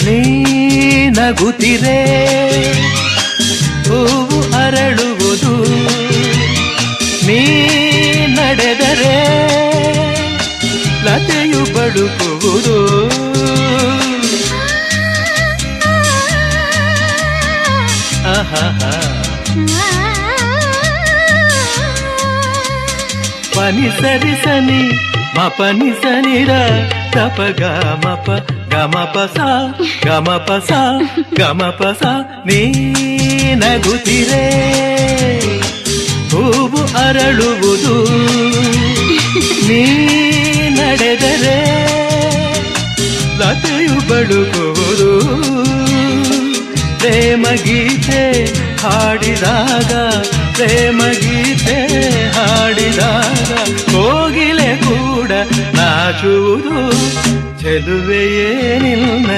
ನೀ ನಗುತ್ತಿರೆ ಹೂವು ಅರಳುವುದು, ನೀ ನಡೆದರೆ ಲತೆಯು ಬಳುಕುವುದು. ಪನಿ ಸರಿ ಸನಿ ಮಪನಿ ಸನಿರ ತಪ ಗಮಪ ಗಮಪ ಸ ಗಮಪ ಸ ಗಮಪ ಸ. ನೀ ನಗುತ್ತಿರೆ ಹೂವು ಅರಳುವುದು, ನೀ ನಡೆದರೆ ಲತೆಯು ಬಳುಕುವುದು. ಪ್ರೇಮ ಗೀತೆ ಹಾಡಿದಾಗ, ಪ್ರೇಮ ಗೀತೆ ಹಾಡಿದಾಗ ಕೋಗಿಲೆ ಕೂಡ ನಾಚುವುದು. ಚೆಲುವೆಯೇ ನಿನ್ನ